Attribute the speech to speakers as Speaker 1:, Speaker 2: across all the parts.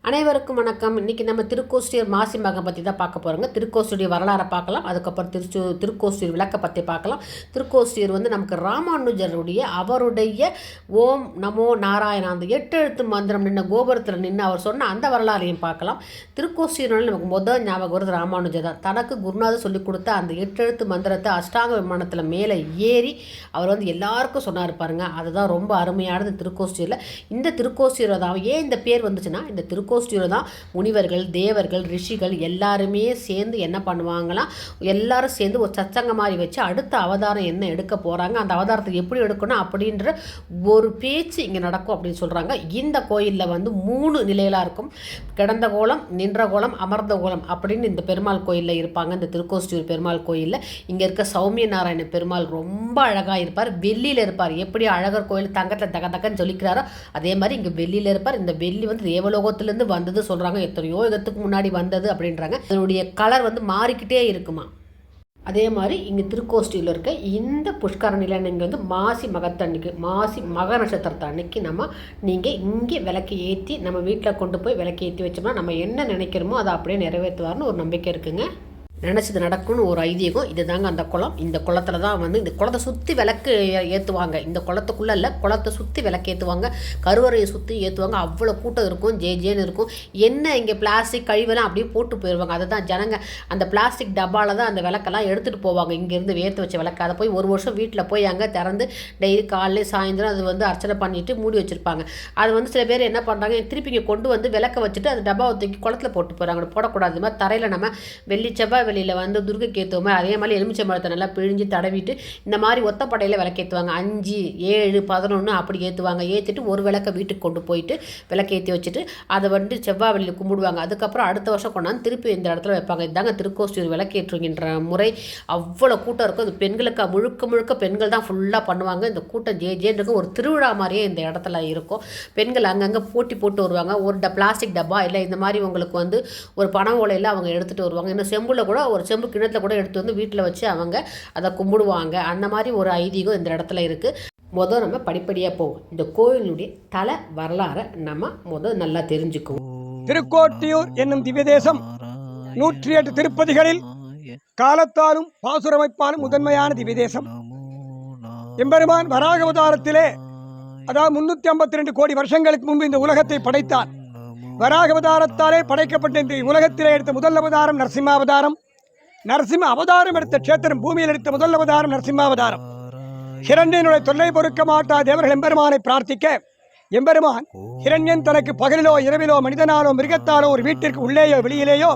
Speaker 1: அனைவருக்கும் வணக்கம். இன்றைக்கி நம்ம திருக்கோஷ்டியூர் மாசி மகம் பற்றி தான் பார்க்க போகிறோங்க. திருக்கோஷ்டியூர் வரலாறை பார்க்கலாம். அதுக்கப்புறம் திருக்கோஷ்டியூர் விளக்க பற்றி பார்க்கலாம். திருக்கோஷ்டியூர் நமக்கு ராமானுஜருடைய அவருடைய ஓம் நமோ நாராயணா அந்த 8 எழுத்து மந்திரம் நின்ன கோபுரத்தில் நின்று அவர் சொன்ன அந்த வரலாறையும் பார்க்கலாம். திருக்கோஷ்டியூர்னால நமக்கு முதல் ஞாபகம் வருது ராமானுஜர் தான். தனக்கு குருநாதர் சொல்லிக் கொடுத்த அந்த 8 எழுத்து மந்திரத்தை அஷ்டாங்க விமானத்தில் மேலே ஏறி அவர் எல்லாருக்கும் சொன்னார் பாருங்க. அதுதான் ரொம்ப அருமையானது திருக்கோஷ்டியூரில். இந்த திருக்கோஷ்டியூர் தான் ஏன் இந்த பேர் வந்துச்சுன்னா, இந்த திருக்கோஷ்டியூர் தான் முனிவர்கள், தேவர்கள், ரிஷிகள் எல்லாருமே சேர்ந்து என்ன பண்ணுவாங்களாம், எல்லாரும் சேர்ந்து ஒரு சச்சங்க மாதிரி வச்சு அடுத்த அவதாரம் என்ன எடுக்க போகிறாங்க, அந்த அவதாரத்தை எப்படி எடுக்கணும் அப்படின்ற ஒரு பேச்சு இங்கே நடக்கும் அப்படின்னு சொல்கிறாங்க. இந்த கோயிலில் 3 நிலைகளாக இருக்கும். கிடந்த கோலம், நின்ற கோலம், அமர்ந்த கோலம் அப்படின்னு இந்த பெருமாள் கோயிலில் இருப்பாங்க. இந்த திருக்கோஷ்டியூர் பெருமாள் கோயிலில் இங்கே இருக்க சௌமிய நாராயண பெருமாள் ரொம்ப அழகாக இருப்பார். வெள்ளியில் இருப்பார். எப்படி அழகர் கோயில் தங்கத்தில் தக தக்கன்னு சொல்லிக்கிறாரோ அதே மாதிரி இங்கே வெள்ளியில் இருப்பார். இந்த வெள்ளி தேவலோகத்திலேருந்து வந்தது சொல்கிறாங்க. எத்தனையோ யுகத்துக்கு முன்னாடி வந்தது அப்படின்றாங்க. அதனுடைய கலர் மாறிக்கிட்டே இருக்குமா. அதே மாதிரி இங்கே திருக்கோஷ்டியில் இருக்க இந்த புஷ்கரணியில் நீங்கள் மாசி மகத்தன்னைக்கு, மாசி மக நட்சத்திரத்தை அன்னைக்கு நீங்கள் இங்கே விளக்கு ஏற்றி நம்ம வீட்டில் கொண்டு போய் விளக்கு ஏற்றி வச்சோம்னா நம்ம என்ன நினைக்கிறோமோ அதை அப்படியே நிறைவேற்றுவார்னு ஒரு நம்பிக்கை இருக்குங்க. நினச்சது நடக்கும்னு ஒரு ஐதீகம். இது தாங்க அந்த குளம். இந்த குளத்தில் தான் இந்த குளத்தை சுற்றி விளக்கு ஏற்றுவாங்க. இந்த குளத்துக்குள்ளே இல்லை, குளத்தை சுற்றி விளக்கு ஏற்றுவாங்க. கருவறையை சுற்றி ஏற்றுவாங்க. அவ்வளோ கூட்டம் இருக்கும், ஜேன்னு இருக்கும். என்ன இங்கே பிளாஸ்டிக் கழிவெல்லாம் அப்படியே போட்டு போயிடுவாங்க. அதை தான் ஜனங்க அந்த பிளாஸ்டிக் டப்பாவில் தான் அந்த விளக்கெல்லாம் எடுத்துகிட்டு போவாங்க. இங்கேருந்து வேர்த்து வச்ச விளக்கு அதை போய் ஒரு வருஷம் வீட்டில் போய் அங்கே திறந்து டெய்லி காலையில சாயந்தரம் அது அர்ச்சனை பண்ணிவிட்டு மூடி வச்சுருப்பாங்க. அது சில பேர் என்ன பண்ணுறாங்க, திருப்பி இங்கே கொண்டு விளக்க வச்சுட்டு அந்த டப்பாவை தூக்கி குளத்தில் போட்டு போகிறாங்க. போடக்கூடாது. இது மாதிரி தரையில் நம்ம வெள்ளி செவ்வாய் வெளியில் துர்க்கைக்கு ஏற்றுவோமே அதே மாதிரி எலுமிச்சை மரத்தை நல்லா பிழிஞ்சு தடவிட்டு இந்த மாதிரி ஒத்தப்படையில் விளக்கேற்றுவாங்க. 5, 7, 11 அப்படி ஏற்றுவாங்க. ஏற்றிட்டு ஒரு விளக்கை வீட்டுக்கு கொண்டு போயிட்டு விளக்கேற்றி வச்சுட்டு அதை செவ்வாய் வெளியில் கும்பிடுவாங்க. அதுக்கப்புறம் அடுத்த வருஷம் கொண்டாந்து திருப்பி இந்த இடத்துல வைப்பாங்க. இதாங்க திருக்கோஷ்டியூர் விளக்கேற்றுகின்ற முறை. அவ்வளோ கூட்டம் இருக்கும். இது பெண்களுக்கு முழுக்க பெண்கள் தான் ஃபுல்லாக பண்ணுவாங்க. இந்த கூட்டம் ஜேன்னு இருக்கும். ஒரு திருவிழா மாதிரியே இந்த இடத்துல இருக்கும். பெண்கள் அங்கங்கே போட்டி போட்டு வருவாங்க. ஒரு பிளாஸ்டிக் டப்பா இல்லை இந்த மாதிரி உங்களுக்கு ஒரு பனை ஓலையில் அவங்க எடுத்துகிட்டு வருவாங்க. இன்னும் செம்புல கூட ஒரு செம்பு கிணத்துல கூட எடுத்து வீட்டில் வச்சு அவங்க அதை கும்பிடுவாங்க. அந்த மாதிரி ஒரு ஐதீகம் இந்த இடத்துல இருக்குது. நம்ம படிப்படியாக போவோம். இந்த கோயிலுடைய தல வரலாறை நம்ம நல்லா தெரிஞ்சுக்குவோம்.
Speaker 2: திருக்கோட்டியூர் என்னும் திவ்யதேசம் 108 திருப்பதிகளில் காலத்தாலும் பாசுரமைப்பாலும் முதன்மையான திவ்யதேசம். எம்பெருமான் வராக அவதாரத்திலே, அதாவது 352 கோடி வருஷங்களுக்கு முன்பு இந்த உலகத்தை படைத்தார். வராக அவதாரத்தாலே படைக்கப்பட்ட இந்த உலகத்திலே எடுத்த முதல் அவதாரம் நரசிம்மாவதாரம். நரசிம்ம அவதாரம் எடுத்த கஷேத்திரம், பூமியில் எடுத்த முதல் அவதாரம் நரசிம்மாவதாரம். ஹிரண்யனுடைய தொல்லை பொறுக்க மாட்டா தேவர்கள் எம்பெருமானை பிரார்த்திக்க, எம்பெருமான் ஹிரண்யன் தனக்கு பகலிலோ இரவிலோ மனிதனாலோ மிருகத்தாலோ ஒரு வீட்டிற்கு உள்ளேயோ வெளியிலேயோ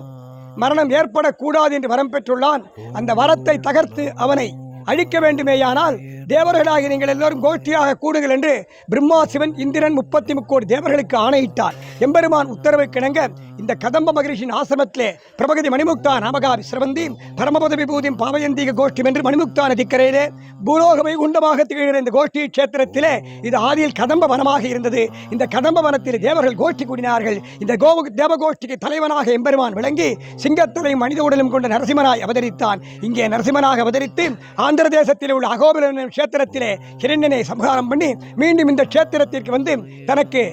Speaker 2: மரணம் ஏற்படக்கூடாது என்று வரம் பெற்றுள்ளான். அந்த வரத்தை தகர்த்து அவனை அழிக்க வேண்டுமேயானால் தேவர்களாக நீங்கள் எல்லோரும் கோஷ்டியாக கூடுங்கள் என்று பிரம்மா, சிவன், இந்திரன் 33 கோடி தேவர்களுக்கு ஆணையிட்டார். எம்பெருமான் உத்தரவை கிணங்க இந்த கதம்ப மகரிஷின் ஆசிரமத்திலே பிரபகதி மணிமுக்தா நாமகாரி சிரவந்தி பரமபத விபூதியும் பாவயந்தீக கோஷ்டி என்று மணிமுக்தா நதிக்கரையிலே பூலோக வைகுண்டமாக திகழ்கிற இந்த கோஷ்டி கஷேத்திரத்திலே இது ஆதியில் கதம்ப வனமாக இருந்தது. இந்த கதம்ப வனத்தில் தேவர்கள் கோஷ்டி கூடினார்கள். இந்த தேவகோஷ்டிக்கு தலைவனாக எம்பெருமான் விளங்கி சிங்கத்தலையும் மனித உடலும் கொண்ட நரசிம்மனாய் அவதரித்தான். இங்கே நரசிம்மனாக அவதரித்து ஆந்திர தேசத்தில் உள்ள அகோபில கஷேத்திரத்திலே ஹிரண்யனை சம்ஹாரம் பண்ணி மீண்டும் இந்த கஷேத்திரத்திற்கு தனக்கு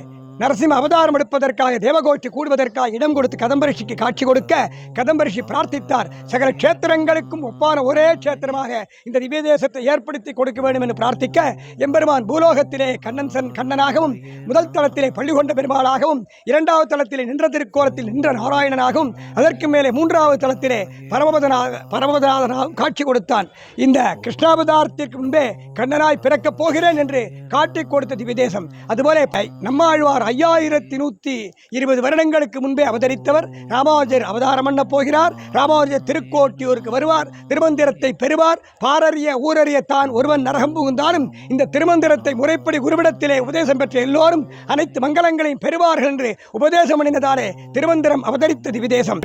Speaker 2: நரசிம்ம அவதாரம் எடுப்பதற்காக தேவகோஷ்டி கூடுவதற்காக இடம் கொடுத்து கதம்பரிஷிக்கு காட்சி கொடுக்க கதம்பரிஷி பிரார்த்தித்தார். சகல கஷேத்திரங்களுக்கும் ஒப்பான ஒரே கஷேத்திரமாக இந்த திவ்ய தேசத்தை ஏற்படுத்தி கொடுக்க வேண்டும் என்று பிரார்த்திக்க எம்பெருமான் பூலோகத்திலே கண்ணனாகவும், முதல் தளத்திலே பள்ளி கொண்ட பெருமாளாகவும், 2வது தளத்திலே நின்ற திருக்கோலத்தில் நின்ற நாராயணனாகவும், அதற்கு மேலே 3வது தளத்திலே பரமபதநாதனாகவும் காட்சி கொடுத்தான். இந்த கிருஷ்ணாவதாரத்திற்கு முன்பே கண்ணனாய் பிறக்கப் போகிறேன் என்று காட்டி கொடுத்த திவ்ய தேசம். அதுபோல நம்மாழ்வார் 5120 வருடங்களுக்கு முன்பே அவதரித்தவர். ராமானுஜர் அவதாரம் பண்ண போகிறார். ராமானுஜர் திருக்கோட்டியூருக்கு வருவார். திருமந்திரத்தை பெறுவார். பாரறிய ஊரறிய தான் ஒருவன் நரகம் புகுந்தாலும் இந்த திருமந்திரத்தை முறைப்படி குருவிடத்திலே உபதேசம் பெற்ற எல்லோரும் அனைத்து மங்களங்களையும் பெறுவார்கள் என்று உபதேசம் அணிந்ததாலே திருமந்திரம் அவதரித்த திவ்யதேசம்.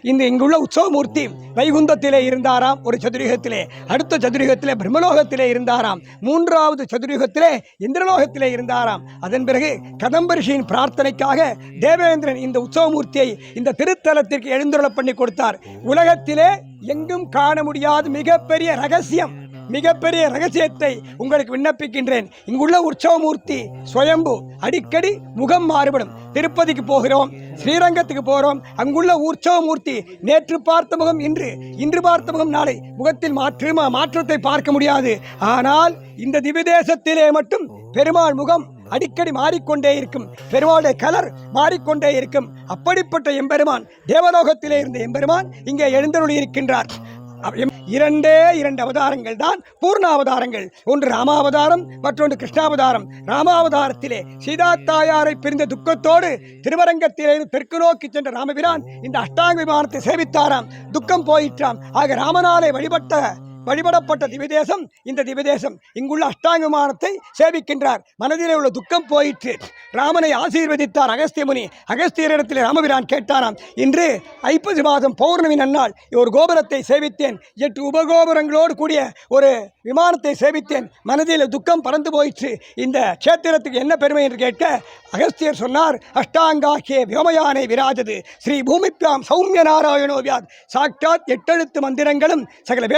Speaker 2: இங்குள்ள உற்சவமூர்த்தி வைகுந்தத்திலே இருந்தாராம் ஒரு சதுரயுகத்திலே, அடுத்த சதுரயுகத்திலே பிரம்மலோகத்திலே இருந்தாராம், 3வது சதுரயுகத்திலே இந்திரலோகத்திலே இருந்தாராம். அதன் பிறகு கதம்பரிஷியின் பிரார்த்தனைக்காக தேவேந்திரன் இந்த உற்சவமூர்த்தியை இந்த திருத்தலத்திற்கு எழுந்தருள பண்ணி கொடுத்தார். உலகத்திலே எங்கும் காண முடியாத மிகப்பெரிய ரகசியம் மிகப்பெரிய ரகசியத்தை உங்களுக்கு விண்ணப்பிக்கின்றேன். இங்குள்ள உற்சவமூர்த்தி சுயம்பு, அடிக்கடி முகம் மாறுபடும். திருப்பதிக்கு போகிறோம், ஸ்ரீரங்கத்துக்கு போகிறோம், அங்குள்ள உற்சவமூர்த்தி நேற்று பார்த்த முகம் இன்று, இன்று பார்த்த முகம் நாளை, முகத்தில் மாற்றத்தை பார்க்க முடியாது. ஆனால் இந்த திவ்யதேசத்திலே மட்டும் பெருமாள் முகம் அடிக்கடி மாறிக்கொண்டே இருக்கும், பெருமாளுடைய கலர் மாறிக்கொண்டே இருக்கும். அப்படிப்பட்ட எம்பெருமான், தேவலோகத்திலே இருந்த எம்பெருமான் இங்கே எழுந்தருளி இருக்கின்றார். இரண்டே இரண்டு அவதாரங்கள் தான் பூர்ண அவதாரங்கள். ஒன்று ராமாவதாரம், மற்றொன்று கிருஷ்ணாவதாரம். ராமாவதாரத்திலே சீதா தாயாரை பிரிந்த துக்கத்தோடு திருவரங்கத்திலே தெற்கு நோக்கி சென்ற ராமபிரான் இந்த அஷ்டாங்க விமானத்தை சேவித்தாராம். துக்கம் போயிற்றாம். ஆக ராமனாலே வழிபடப்பட்ட திவ்யதேசம் இந்த திவ்யதேசம். இங்குள்ள அஷ்டாங்க விமானத்தை சேவிக்கின்றார். மனதிலே உள்ள துக்கம் போயிற்று. ராமனை ஆசீர்வதித்தார் அகஸ்திய முனி. அகஸ்தியரிடத்தில் ராமபிரான் கேட்டாராம், இன்று ஐப்பசி மாதம் பௌர்ணமி நன்னாள் ஒரு கோபுரத்தை சேவித்தேன், 8 உபகோபுரங்களோடு கூடிய ஒரு விமானத்தை சேவித்தேன், மனதில் துக்கம் பறந்து போயிற்று. இந்த கஷேத்திரத்துக்கு என்ன பெருமை என்று கேட்க அகஸ்தியர் சொன்னார், அஷ்டாங்காக்கிய வியோமயானை விராஜது ஸ்ரீ பூமிப்யாம் சௌமிய நாராயணோ வியாத். சாட்சாத் 8 எழுத்து மந்திரங்களும் சகல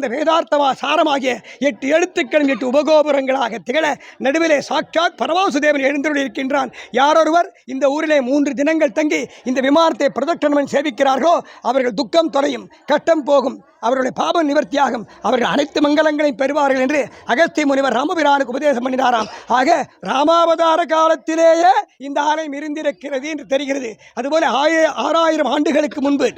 Speaker 2: வேதார்த்தமா சாரமாகிய 8 எழுத்துக்களும் 8 உபகோபுரங்களாக திகழ நடுவிலே சாட்சாத் பரமாசுதேவன் எழுந்தருளியிருக்கின்றான். யாரொருவர் இந்த ஊரிலே 3 தினங்கள் தங்கி இந்த விமானத்தை பிரதட்சணம் சேவிக்கிறார்களோ அவர்கள் துக்கம் தொலையும், கஷ்டம் போகும், அவர்களுடைய பாபம் நிவர்த்தியாகும், அவர்கள் அனைத்து மங்களங்களையும் பெறுவார்கள் என்று அகஸ்திய முனிவர் ராமபிரானுக்கு உபதேசம் பண்ணினாராம். ஆக ராமாவதார காலத்திலேயே இந்த ஆலயம் இருந்திருக்கிறது என்று தெரிகிறது. அதுபோல 6000 ஆண்டுகளுக்கு முன்பு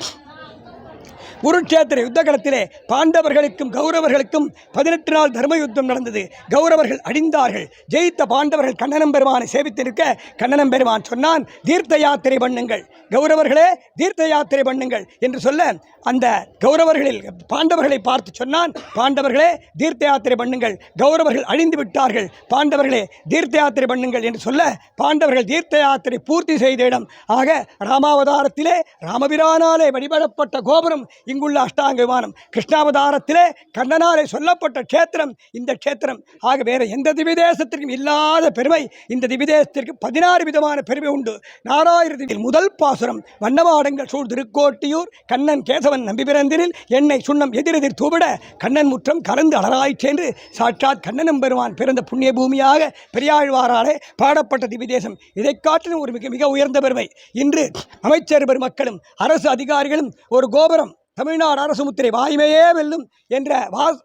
Speaker 2: குருட்சேத்திர யுத்த களத்திலே பாண்டவர்களுக்கும் கௌரவர்களுக்கும் 18 நாள் தர்ம யுத்தம் நடந்தது. கௌரவர்கள் அடிந்தார்கள். ஜெயித்த பாண்டவர்கள் கண்ணனம் பெருமானை சேவித்திருக்க கண்ணனம் பெருமான் சொன்னான், தீர்த்த யாத்திரை பண்ணுங்கள், கௌரவர்களே தீர்த்த யாத்திரை பண்ணுங்கள் என்று சொல்ல அந்த கௌரவர்களில் பாண்டவர்களை பார்த்து சொன்னான், பாண்டவர்களே தீர்த்த யாத்திரை பண்ணுங்கள், கௌரவர்கள் அழிந்து விட்டார்கள், பாண்டவர்களே தீர்த்த யாத்திரை பண்ணுங்கள் என்று சொல்ல பாண்டவர்கள் தீர்த்த யாத்திரை பூர்த்தி செய்த இடம். ஆக ராமாவதாரத்திலே ராமபிரானாலே வழிபடப்பட்ட கோபுரம் இங்குள்ள அஷ்டாங்க விமானம். கிருஷ்ணாவதாரத்திலே கண்ணனாலே சொல்லப்பட்ட க்ஷேத்திரம் இந்த க்ஷேத்திரம். ஆக வேற எந்த திவ்யதேசத்திற்கும் இல்லாத பெருமை இந்த திவ்யதேசத்திற்கு 16 விதமான பெருமை உண்டு. நாராயணத்தில் முதல் பாசுரம், வண்ணமாடங்கள் சூழ் திருக்கோட்டியூர் கண்ணன் கேசவன் நம்பி பிறந்தினில் எண்ணெய் சுண்ணம் எதிரெதிர் தூவிட கண்ணன் முற்றம் கலந்து அலராயிற்றென்று சாட்சாத் கண்ணனம் பெருமான் பிறந்த புண்ணிய பூமியாக பெரியாழ்வாராலே பாடப்பட்ட திவ்யதேசம். இதை காட்டிலும் ஒரு மிக மிக உயர்ந்த பெருமை. இன்று அமைச்சர் பெருமக்களும் அரசு அதிகாரிகளும் ஒரு கோபுரம் தமிழ்நாடு அரசு முத்திரை வாய்மையே வெல்லும் என்ற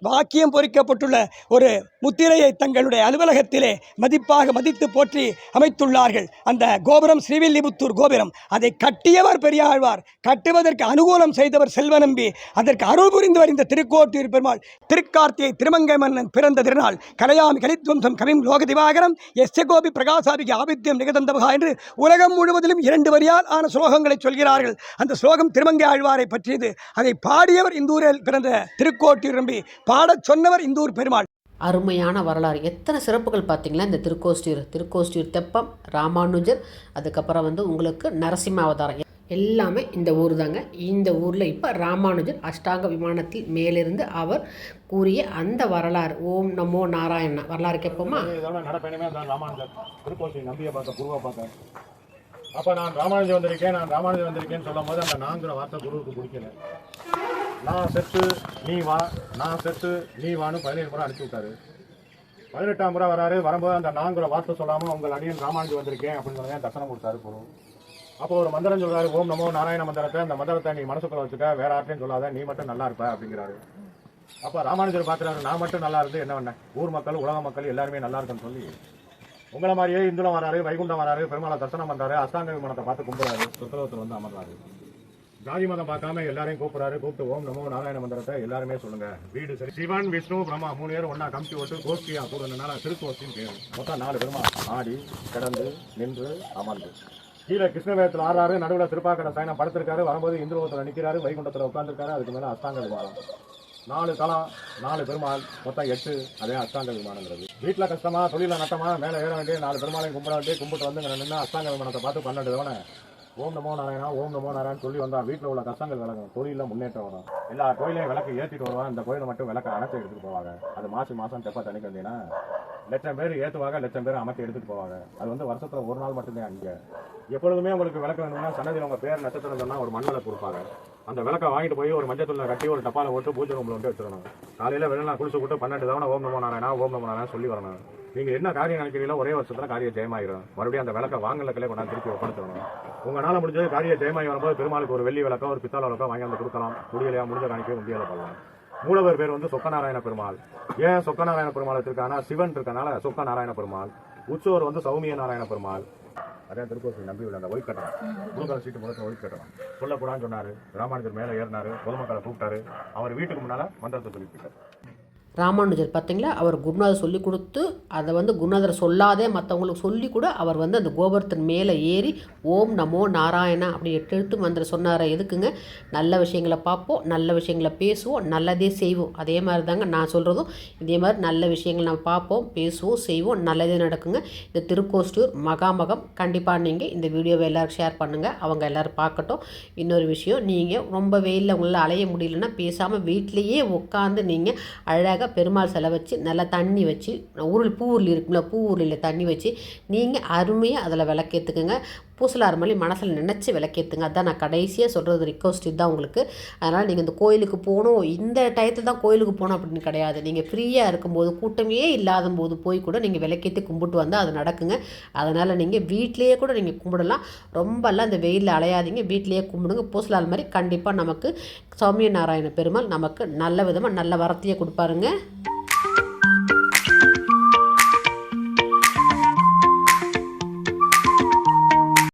Speaker 2: வாக்கியம் பொறிக்கப்பட்டுள்ள ஒரு முத்திரையை தங்களுடைய அலுவலகத்திலே மதிப்பாக மதித்து போற்றி அமைத்துள்ளார்கள். அந்த கோபுரம் ஸ்ரீவில்லிபுத்தூர் கோபுரம். அதை கட்டியவர் பெரியாழ்வார், கட்டுவதற்கு அனுகூலம் செய்தவர் செல்வநம்பி, அதற்கு அருள் புரிந்தவர் இந்த திருக்கோட்டியூர் பெருமாள். திருக்கார்த்திகை திருமங்கை மன்னன் பிறந்த திருநாள். கலையாமி கலித்வம்சம் கவிம் லோக திவாகரம் எஸ்ய கோபி பிரகாசாபிக்கு ஆபித்யம் நிகதந்தபகா என்று உலகம் முழுவதிலும் 2 வரியால் ஆன ஸ்லோகங்களை சொல்கிறார்கள். அந்த ஸ்லோகம் திருமங்கை ஆழ்வாரை பற்றியது. அதை பாடியவர் இந்தூரில் பிறந்த திருக்கோட்டியூர் நம்பி, பாடச் சொன்னவர் இந்தூர் பெருமாள்.
Speaker 1: அருமையான வரலாறு. எத்தனை சிறப்புகள் பார்த்தீங்களா இந்த திருக்கோஷ்டியூர் தெப்பம், ராமானுஜர், அதுக்கப்புறம் உங்களுக்கு நரசிம்ம அவதாரம், எல்லாமே இந்த ஊர் தாங்க. இந்த ஊரில் இப்போ ராமானுஜர் அஷ்டாங்க விமானத்தில் மேலிருந்து அவர் கூறிய அந்த வரலாறு. ஓம் நமோ நாராயண வரலாறு கேட்போமா?
Speaker 3: அப்போ நான் ராமானுஜம் வந்திருக்கேன்னு சொல்லும் போது அந்த நான்கிற வார்த்தை குருவுக்கு பிடிக்கல. நான் செத்து நீ வா, நான் செத்து நீ வான்னு 17 முறை அனுப்பிச்சு விட்டாரு. 18ஆம் முறை வராரு. வரும்போது அந்த நான்கிற வார்த்தை சொல்லாமல் உங்கள் அடியன் ராமானுஜம் வந்திருக்கேன் அப்படின்னு சொல்லி தர்சனம் கொடுத்தாரு குரு. அப்போ ஒரு மந்திரம் சொல்றாரு, ஓம் நமோ நாராயண மந்திரத்தை. அந்த மந்திரத்தை நீ மனசுக்குள்ள வச்சுக்க, வேற யார்ட்டையும் சொல்லாத, நீ மட்டும் நல்லா இருப்ப அப்படிங்கிறாரு. அப்போ ராமானுஜர் பார்க்குறாரு, நான் மட்டும் நல்லா இருந்து என்ன பண்ணேன், ஊர் மக்கள் உலக மக்கள் எல்லாருமே நல்லா இருக்குன்னு சொல்லி உங்களை மாதிரியே இந்துலம் வராரு, வைகுண்டம் வராரு, பெருமாளை தரிசனம் பண்றாரு, அஷ்டாங்க விமானத்தை பார்த்து கும்பிடுறாரு, சொர்க்கலோகத்தில் வந்து அமர்றாரு. ஜாதி மதம் பார்க்காம எல்லாரையும் கூப்பிட்டு ஓம் நமோ நாராயண மந்திரத்தை எல்லாருமே சொல்லுங்க. வீடு சரி, சிவன் விஷ்ணு பிரம்மா 3 பேரும் ஒன்னா கம்பி ஓட்டு கோஷ்டியா கூடனால திருக்கோஷ்டின்னு பேரு. மொத்தம் 4 பெருமா ஆடி கிடந்து நின்று அமர்ந்து கீழே கிருஷ்ணவேதத்தில் ஆறாரு, நடுவில் திருப்பாக்கடை சயனம் படுத்திருக்காரு. வரும்போது இந்துலோகத்தில் நிற்கிறாரு, வைகுண்டத்தில் உட்காந்துருக்காரு. அதுக்கு மேலே அஷ்டாங்க விமானம் 4 தலம் 4 பெருமாள் மொத்தம் 8. அதே அஷ்டாங்க விமானங்கிறது. வீட்டில் கஷ்டமா தொழில நட்டமா மேலே ஏற வேண்டிய 4 பெருமாளையும் கும்பிட வேண்டிய கும்பிட்டு வந்து நின்று அஷ்டாங்க விமானத்தை பார்த்து 12 தவணை ஓம் நமோ நாராயணா ஓம் நமோ நாராயணன் சொல்லி வந்தா வீட்டில் உள்ள கஷ்டங்கள் விளக்கும், தொழிலில் முன்னேற்றம் வரும். எல்லா கோயிலையும் விளக்கு ஏற்றிட்டு வருவாங்க, இந்த கோயிலை மட்டும் விளக்க அணைச்சி எடுத்துட்டு போவாங்க. அது மாதம் தெப்ப தண்ணிக்கு வந்தீங்கன்னா லட்சம் பேர் ஏற்றுவாங்க, லட்சம் பேர் அமைக்க எடுத்துட்டு போவாங்க. அது வந்து வருஷத்துல ஒரு நாள் மட்டுமே. அங்கே எப்பொழுதுமே உங்களுக்கு விளக்கு வேணும்னா சன்னதியில் உங்கள் பேர் நட்சத்திரம் சொன்னால் ஒரு மண் விளக்கு கொடுப்பாங்க. அந்த விளக்கை வாங்கிட்டு போய் ஒரு மஞ்சள் தூளில் கட்டி ஒரு டப்பால போட்டு பூஜை ரூமில் வந்து வச்சிடணும். காலையில் வெளிலாம் குளிச்சு விட்டு 12 தவணை ஓம் நமோ நாராயணா ஓம் நமோ நாராயணா சொல்லி வரணும். நீங்கள் என்ன காரியம் நினைக்கிறீங்களோ ஒரே வருஷத்துல காரியம் ஜெயமாயிரும். மறுபடியும் அந்த விளக்கை வாங்கலக்கிலே கொண்டாந்து திருப்பி ஒப்படைச்சிடணும். உங்களால் முடிஞ்சது காரியம் ஜெயமாகி வரும்போது பெருமாளுக்கு ஒரு வெள்ளி விளக்கோ ஒரு பித்தளை விளக்கோ வாங்கி வந்து கொடுக்கலாம். முடியலையா முடிஞ்ச காணிக்கை முடியாத பண்ணலாம். மூலவர் பேர் வந்து சொக்கநாராயண பெருமாள். ஏன் சொக்கநாராயண பெருமாள் வச்சிருக்காங்கன்னா சிவன் இருக்கனால சொக்க நாராயண பெருமாள். உற்சவர் வந்து சௌமிய நாராயண பெருமாள். அதே திருக்கோசி நம்பி உள்ள அந்த ஒயிட் கட்டணம் முருகல் சீட்டு முதல்ல ஒயிட் கட்டணம் சொல்லக்கூடாதுன்னு சொன்னாரு. ராமானுஜர் மேலே ஏறினாரு, பொதுமக்களை கூப்பிட்டாரு. அவர் வீட்டுக்கு முன்னால மந்திரத்தை சொல்லிட்டு
Speaker 1: ராமானுஜர் பார்த்தீங்களா, அவர் குருநாதர் சொல்லி கொடுத்து அதை வந்து குருநாதர் சொல்லாதே மற்றவங்களுக்கு சொல்லி கூட அவர் வந்து அந்த கோபுரத்தின் மேலே ஏறி ஓம் நமோ நாராயணா அப்படி 8 எழுத்து மந்திரம் சொன்னார். எதுக்குங்க? நல்ல விஷயங்களை பார்ப்போம், நல்ல விஷயங்களை பேசுவோம், நல்லதே செய்வோம். அதே மாதிரி தாங்க நான் சொல்கிறதும். இதே மாதிரி நல்ல விஷயங்கள் நம்ம பார்ப்போம், பேசுவோம், செய்வோம், நல்லதே நடக்குங்க. இந்த திருக்கோஷ்டியூர் மகாமகம் கண்டிப்பாக நீங்கள் இந்த வீடியோவை எல்லோரும் ஷேர் பண்ணுங்கள், அவங்க எல்லோரும் பார்க்கட்டும். இன்னொரு விஷயம், நீங்கள் ரொம்ப வெயிலில் உங்களால் அலைய முடியலன்னா பேசாமல் வீட்டிலையே உட்காந்து நீங்கள் அழகாக பெருமாள் சிலை வச்சு நல்லா தண்ணி வச்சு பூ உருளி இருக்குல்ல, பூ உருளியில் தண்ணி வச்சு நீங்கள் அருமையாக அதில் விளக்கேற்றுக்குங்க. பூசலார் மல்லி மனசில் நினச்சி விளக்கேற்றுங்க. அதுதான் நான் கடைசியாக சொல்கிறது. ரிக்வஸ்ட் தான் உங்களுக்கு. அதனால் நீங்கள் இந்த கோயிலுக்கு போகணும், இந்த டயத்தில் தான் கோயிலுக்கு போகணும் அப்படின்னு கிடையாது. நீங்கள் ஃப்ரீயாக இருக்கும்போது கூட்டமே இல்லாத போது போய் கூட நீங்கள் விளக்கேற்றி கும்பிட்டு வந்தால் அது நடக்குங்க. அதனால் நீங்கள் வீட்டிலேயே கூட நீங்கள் கும்பிடலாம். ரொம்பலாம் இந்த வெயிலில் அலையாதீங்க, வீட்டிலேயே கும்பிடுங்க. பூசலார் மாதிரி கண்டிப்பாக நமக்கு சௌமிய நாராயண பெருமாள் நமக்கு நல்ல விதமாக நல்ல வரத்தையே கொடுப்பாருங்க.